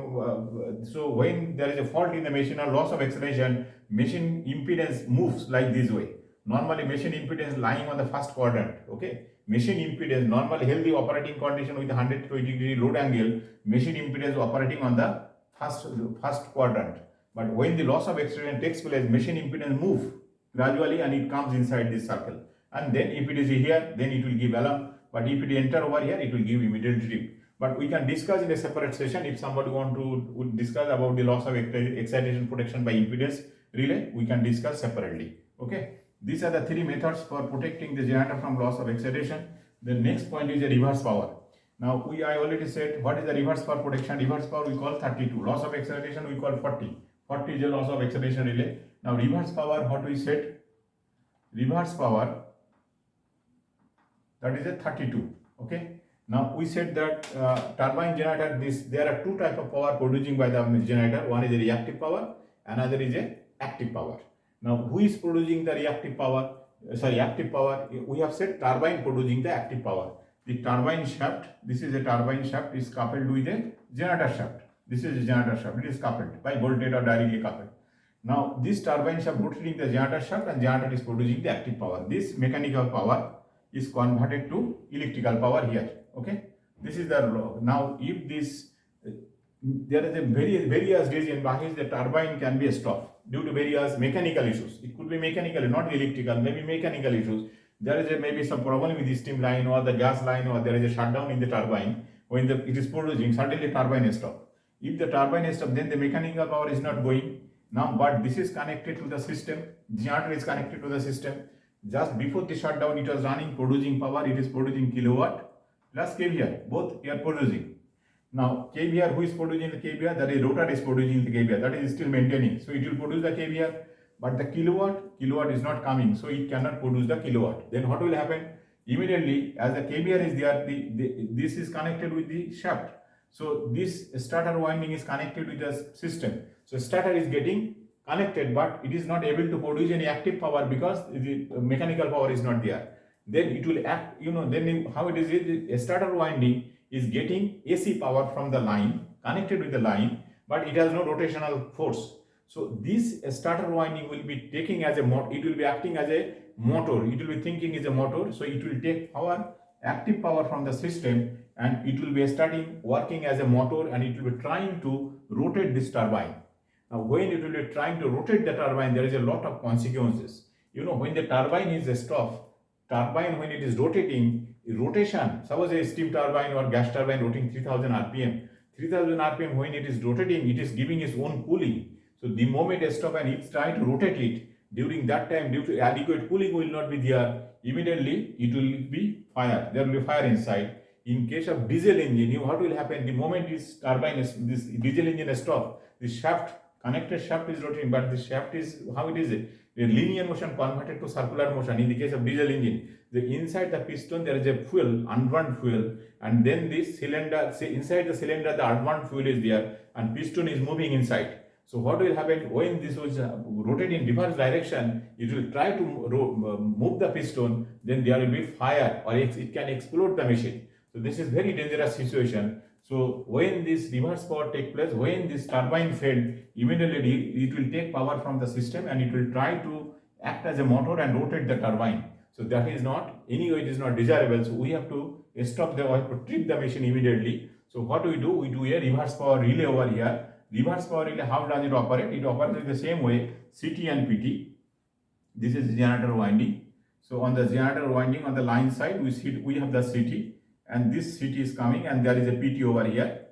so when there is a fault in the machine or loss of acceleration, machine impedance moves like this way. Normally machine impedance lying on the first quadrant, okay. Machine impedance, normally healthy operating condition with 120 degree load angle, machine impedance operating on the first quadrant. But when the loss of acceleration takes place, machine impedance move gradually and it comes inside this circle. And then if it is here, then it will give alarm. But if it enter over here, it will give immediate trip. But we can discuss in a separate session. If somebody want to discuss about the loss of excitation protection by impedance relay, we can discuss separately. Okay. These are the three methods for protecting the generator from loss of excitation. The next point is the reverse power. Now, I already said what is the reverse power protection. Reverse power we call 32. Loss of excitation we call 40. 40 is the loss of excitation relay. Now, reverse power, what we said? Reverse power, that is a 32. Okay. Now, we said that turbine generator, there are two types of power producing by the generator. One is a reactive power, another is a active power. Now, who is producing the reactive power? active power. We have said turbine producing the active power. The turbine shaft, this is a turbine shaft, is coupled with a generator shaft. This is a generator shaft. It is coupled by voltage or directly coupled. Now this turbine shaft rotating the generator shaft, and generator is producing the active power. This mechanical power is converted to electrical power here. Okay, this is the law. Now if this there is a various reason why the turbine can be stopped due to various mechanical issues. It could be mechanical, not electrical, maybe mechanical issues. There is maybe some problem with the steam line or the gas line, or there is a shutdown in the turbine. When it is producing, suddenly turbine is stopped. If the turbine is stopped, then the mechanical power is not going. Now, but this is connected to the system. Generator is connected to the system. Just before the shutdown, it was running, producing power. It is producing kilowatt plus kVAR. Both are producing. Now, kVAR, who is producing the kVAR? That is rotor is producing the kVAR. That is still maintaining. So it will produce the kVAR, but the kilowatt is not coming. So it cannot produce the kilowatt. Then what will happen? Immediately, as the kVAR is there, this is connected with the shaft. So this starter winding is connected with the system. So starter is getting connected, but it is not able to produce any active power because the mechanical power is not there. Then it will act, then how it is, a starter winding is getting AC power from the line, connected with the line, but it has no rotational force. So this starter winding will be taking as a motor, it will be acting as a motor, it will be thinking as a motor, so it will take power, active power from the system, and it will be starting working as a motor, and it will be trying to rotate this turbine. Now when it will be trying to rotate the turbine, there is a lot of consequences. When the turbine is stopped, turbine when it is rotating, rotation, suppose a steam turbine or gas turbine rotating 3000 rpm, 3000 rpm when it is rotating, it is giving its own cooling. So the moment it stops and it's trying to rotate it, during that time, due to adequate cooling will not be there, immediately it will be fire. There will be fire inside. In case of diesel engine, what will happen? The moment this turbine is, this diesel engine is stopped, the shaft, connected shaft is rotating, but the shaft is, how it is? The linear motion converted to circular motion. In the case of diesel engine, inside the piston there is a fuel, unburned fuel, and then this cylinder, inside the cylinder the unburned fuel is there, and piston is moving inside. So what will happen when this was rotated in reverse direction? It will try to move the piston, then there will be fire, or it can explode the machine. So this is very dangerous situation. So when this reverse power take place, when this turbine failed, immediately it will take power from the system and it will try to act as a motor and rotate the turbine. So that is not, anyway it is not desirable. So we have to stop the, or to trip the machine immediately. So what we do? We do a reverse power relay over here. Reverse power relay, how does it operate? It operates in the same way, CT and PT. This is generator winding. So on the generator winding, on the line side, we have the CT, and this CT is coming, and there is a PT over here.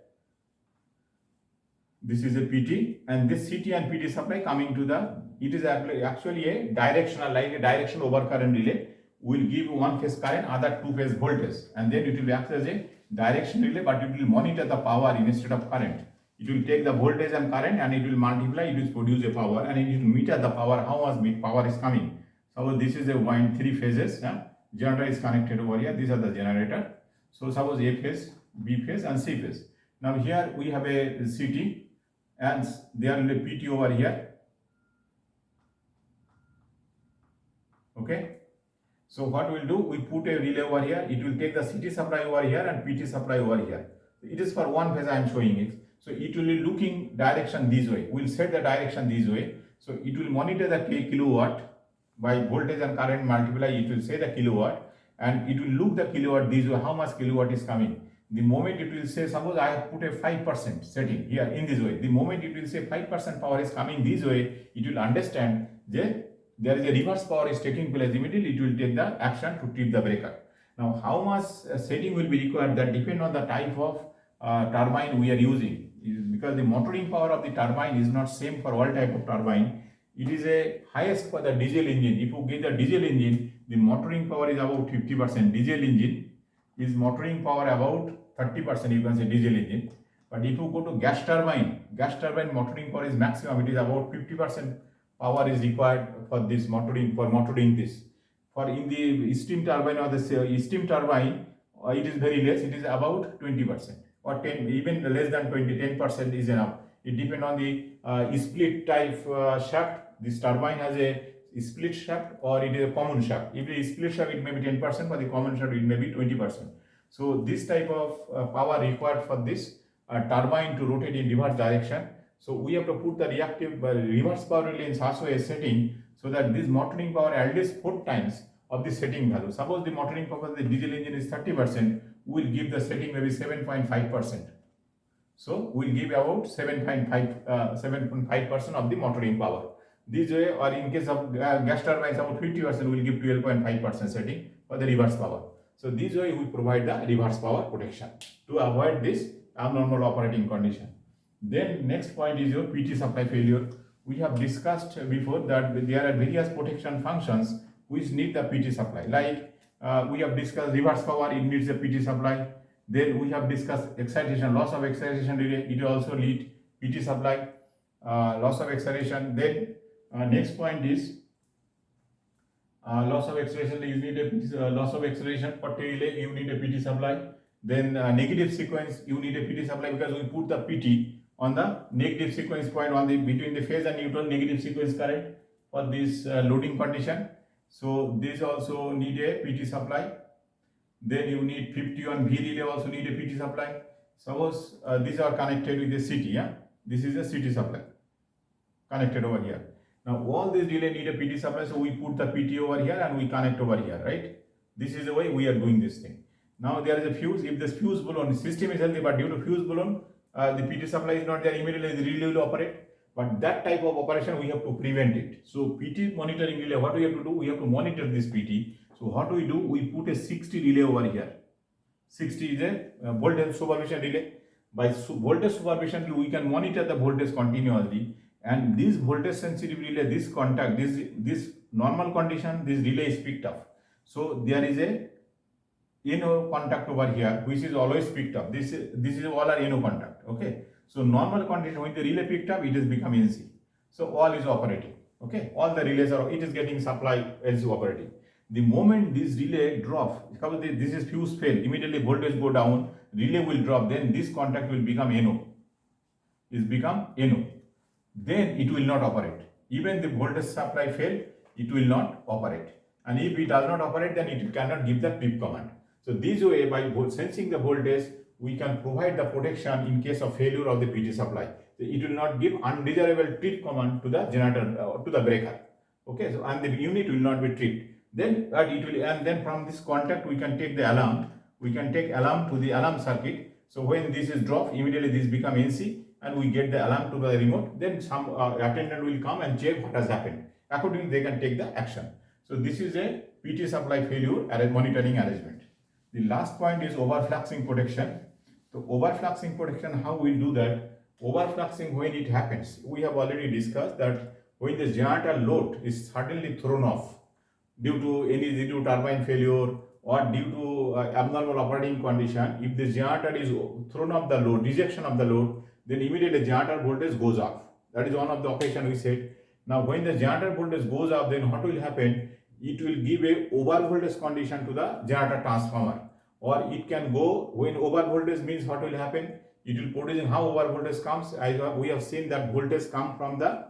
This is a PT, and this CT and PT supply coming to the, it is actually a directional, like a direction overcurrent relay. Will give one phase current, other two phase voltage, and then it will act as a direction relay, but it will monitor the power instead of current. It will take the voltage and current and it will multiply, it will produce a power, and it will meter the power, how much power is coming. So this is a wind, three phases. Generator is connected over here. These are the generator. So suppose A phase, B phase and C phase. Now here we have a CT and there will be PT over here. Okay. So what we'll do, we put a relay over here. It will take the CT supply over here and PT supply over here. It is for one phase I am showing it. So it will be looking direction this way. We'll set the direction this way. So it will monitor the kilowatt by voltage and current multiply. It will say the kilowatt, and it will look the kilowatt this way, how much kilowatt is coming. The moment it will say, suppose I have put a 5% setting here in this way. The moment it will say 5% power is coming this way, it will understand that there is a reverse power is taking place. Immediately it will take the action to trip the breaker. Now how much setting will be required, that depend on the type of turbine we are using, because the motoring power of the turbine is not same for all type of turbine. It is a highest for the diesel engine. If you get the diesel engine, the motoring power is about 50%. Diesel engine is motoring power about 30%, you can say diesel engine. But if you go to gas turbine motoring power is maximum, it is about 50% power is required for this motoring, for motoring this. For in the steam turbine or the steam turbine, it is very less, it is about 20%. Or 10, even less than 20, 10% is enough. It depends on the split type shaft. This turbine has a split shaft or it is a common shaft. If it is split shaft, it may be 10%, for the common shaft, it may be 20%. So this type of power required for this turbine to rotate in reverse direction. So we have to put the reactive reverse power relay in such a setting so that this motoring power at least 4 times of the setting value. Suppose the motoring power of the diesel engine is 30%, we will give the setting maybe 7.5%. So we will give about 7.5% of the motoring power. This way, or in case of gas turbines, about 50%, we will give 12.5% setting for the reverse power. So this way we provide the reverse power protection to avoid this abnormal operating condition. Then next point is your PT supply failure. We have discussed before that there are various protection functions which need the PT supply. Like we have discussed reverse power, it needs a PT supply. Then we have discussed excitation, loss of excitation relay, it also need PT supply, loss of excitation. Then next point is loss of acceleration, you need a loss of acceleration per relay, you need a PT supply. Then negative sequence, you need a PT supply because we put the PT on the negative sequence point on the between the phase and neutral negative sequence current for this loading condition. So this also need a PT supply. Then you need 50 on V relay also need a PT supply. Suppose these are connected with the CT, yeah. This is a CT supply connected over here. Now all these relay need a PT supply, so we put the PT over here and we connect over here, right? This is the way we are doing this thing. Now there is a fuse. If this fuse balloon system is healthy, but due to fuse balloon, the PT supply is not there, immediately the relay will operate. But that type of operation we have to prevent it. So PT monitoring relay, what we have to do? We have to monitor this PT. So what do? We put a 60 relay over here. 60 is a voltage supervision relay. By voltage supervision, we can monitor the voltage continuously. And this voltage sensitive relay, this contact, this normal condition, this relay is picked up. So there is a NO contact over here, which is always picked up. This is all our NO contact. Okay. So normal condition, when the relay picked up, it has become NC. So all is operating. Okay. All the relays are, it is getting supply as operating. The moment this relay drops, because this is fuse fail, immediately voltage go down, relay will drop, then this contact will become NO. Is become NO. Then it will not operate. Even the voltage supply fail, it will not operate. And if it does not operate, then it cannot give the trip command. So this way, by sensing the voltage, we can provide the protection in case of failure of the PT supply. So it will not give undesirable trip command to the generator, to the breaker. Okay, so and the unit will not be tripped. Then it will, and then from this contact we can take the alarm. We can take alarm to the alarm circuit. So when this is dropped, immediately this become NC, and we get the alarm to the remote. Then some attendant will come and check what has happened. Accordingly, they can take the action. So this is a PT supply failure monitoring arrangement. The last point is overfluxing protection. So overfluxing protection, how we do that? Overfluxing, when it happens, we have already discussed that when the generator load is suddenly thrown off due to turbine failure or due to abnormal operating condition, if the generator is thrown off the load, rejection of the load, then immediately generator voltage goes up. That is one of the occasion we said. Now when the generator voltage goes up, then what will happen? It will give a over voltage condition to the generator transformer, or it can go, when over voltage means what will happen? It will produce, how over voltage comes, we have seen that voltage come from the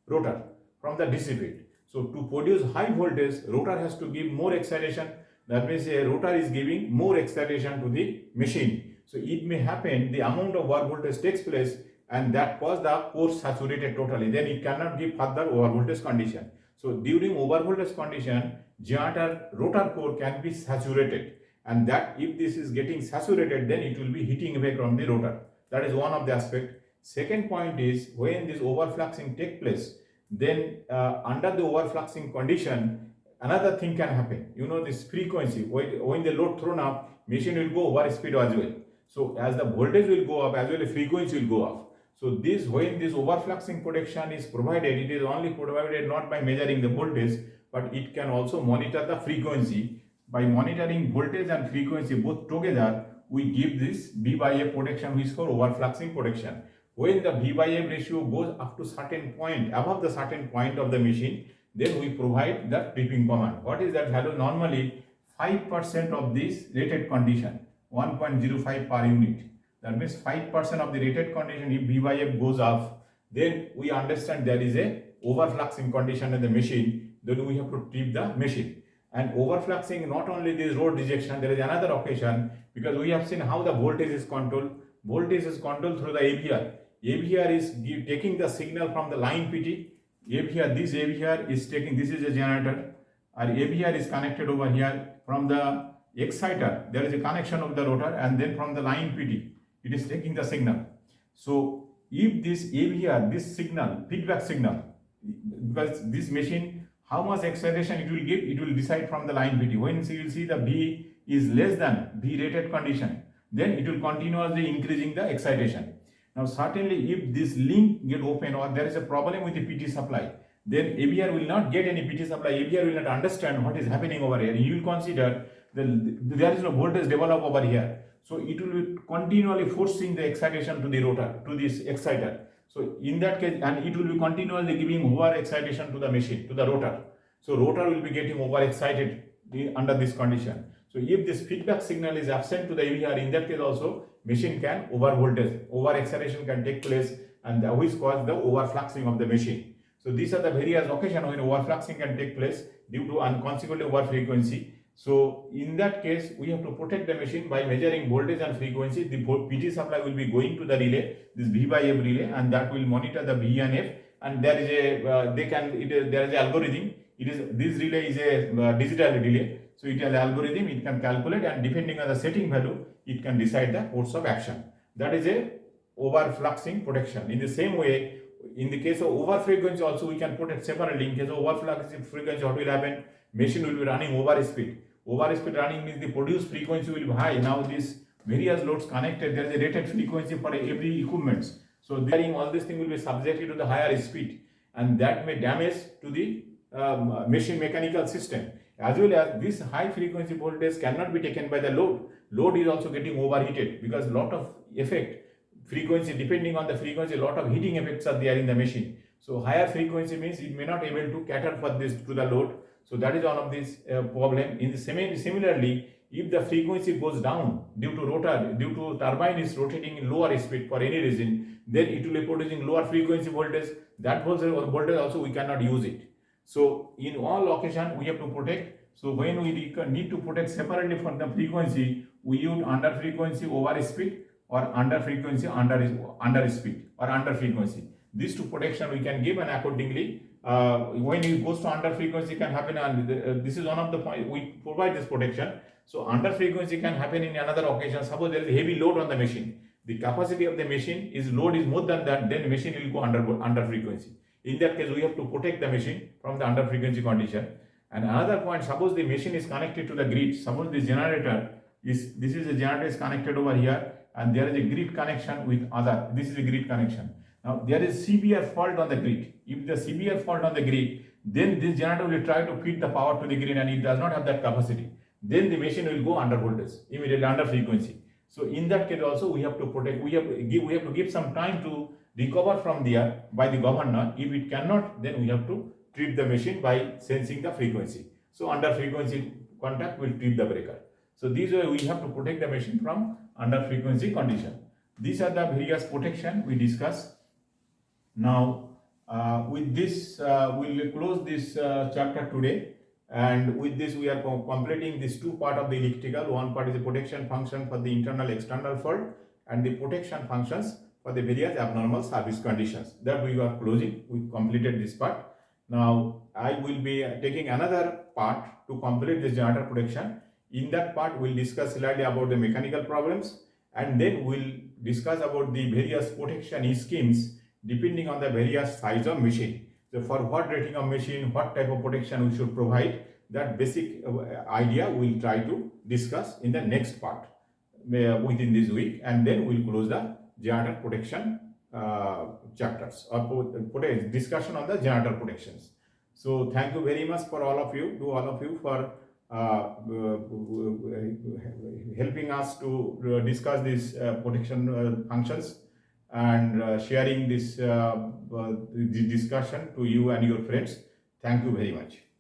rotor, from the DC field. So to produce high voltage, rotor has to give more excitation. That means a rotor is giving more excitation to the machine. So it may happen the amount of over voltage takes place, and that cause the core saturated totally. Then it cannot give further over voltage condition. So during over voltage condition, generator rotor core can be saturated, and that if this is getting saturated, then it will be heating away from the rotor. That is one of the aspect. Second point is, when this overfluxing take place, then under the overfluxing condition, another thing can happen. You know, this frequency, when the load thrown up, machine will go over speed as well. So as the voltage will go up, as well as frequency will go up. So this, when this overfluxing protection is provided, it is only provided not by measuring the voltage, but it can also monitor the frequency. By monitoring voltage and frequency both together, we give this V by F protection, which is called overfluxing protection. When the V by F ratio goes up to certain point, above the certain point of the machine, then we provide the tripping command. What is that value? Normally 5% of this rated condition, 1.05 per unit. That means 5% of the rated condition, if V by F goes up, then we understand there is a overfluxing condition in the machine. then we have to trip the machine. And overfluxing, not only this road rejection, there is another occasion, because we have seen how the voltage is controlled. Voltage is controlled through the AVR. AVR is taking the signal from the line PT. AVR, this AVR is taking, this is a generator, and AVR is connected over here from the exciter. There is a connection of the rotor, and then from the line PT, it is taking the signal. So if this AVR, this signal, feedback signal, because this machine, how much excitation it will give, it will decide from the line PT. When you will see the V is less than V rated condition, then it will continuously increasing the excitation. Now certainly if this link get open or there is a problem with the PT supply, then AVR will not get any PT supply. AVR will not understand what is happening over here. You will consider that there is no voltage develop over here. So it will be continually forcing the excitation to the rotor, to this exciter. So in that case, and it will be continuously giving over excitation to the machine, to the rotor. So rotor will be getting overexcited under this condition. So if this feedback signal is absent to the AVR, in that case also machine can over voltage, over excitation can take place, and which cause the overfluxing of the machine. So these are the various occasions when overfluxing can take place due to consequently over frequency. So in that case, we have to protect the machine by measuring voltage and frequency. The PT supply will be going to the relay, this V by F relay, and that will monitor the V and F. And there is a there is an algorithm. This relay is a digital relay. So it has an algorithm. It can calculate, and depending on the setting value, it can decide the course of action. That is a overfluxing protection. In the same way, in the case of over frequency also, we can protect separately. In case of overfluxing frequency, what will happen? Machine will be running over speed. Over speed running means the produced frequency will be high. Now these various loads connected, there is a rated frequency for every equipment. So all this thing will be subjected to the higher speed, and that may damage to the machine mechanical system. As well as this high frequency voltage cannot be taken by the load. Load is also getting overheated because a lot of effect frequency, depending on the frequency, a lot of heating effects are there in the machine. So higher frequency means it may not able to cater for this to the load. So that is one of these problem. In the similarly, if the frequency goes down due to rotor, due to turbine is rotating in lower speed for any reason, then it will be producing lower frequency voltage. That voltage also we cannot use it. So in all occasion we have to protect. So when we need to protect separately from the frequency, we use under frequency over speed, or under frequency under speed, or under frequency. These two protection we can give, and accordingly when it goes to under frequency can happen, and this is one of the point we provide this protection. So under frequency can happen in another occasion. Suppose there is a heavy load on the machine, the capacity of the machine is load is more than that, then machine will go under frequency. In that case, we have to protect the machine from the under frequency condition. And another point, suppose the machine is connected to the grid. Suppose the generator is, this is a generator is connected over here, and there is a grid connection with other. This is a grid connection. Now there is severe fault on the grid. If the severe fault on the grid, then this generator will try to feed the power to the grid, and it does not have that capacity. Then the machine will go under voltage, immediately under frequency. So in that case also we have to protect. We have to give some time to recover from there by the governor. If it cannot, then we have to treat the machine by sensing the frequency. So under frequency contact will treat the breaker. So this way we have to protect the machine from under frequency condition. These are the various protection we discuss. Now with this we'll close this chapter today, and with this we are completing this two part of the electrical. One part is the protection function for the internal external fault, and the protection functions for the various abnormal service conditions. That we are closing. We completed this part. Now I will be taking another part to complete this generator protection. In that part we'll discuss slightly about the mechanical problems, and then we'll discuss about the various protection schemes depending on the various size of machine. So for what rating of machine, what type of protection we should provide, that basic idea we'll try to discuss in the next part within this week, and then we'll close the generator protection chapters, or discussion on the generator protections. So thank you very much for all of you, for helping us to discuss these protection functions, and sharing this discussion to you and your friends. Thank you very much.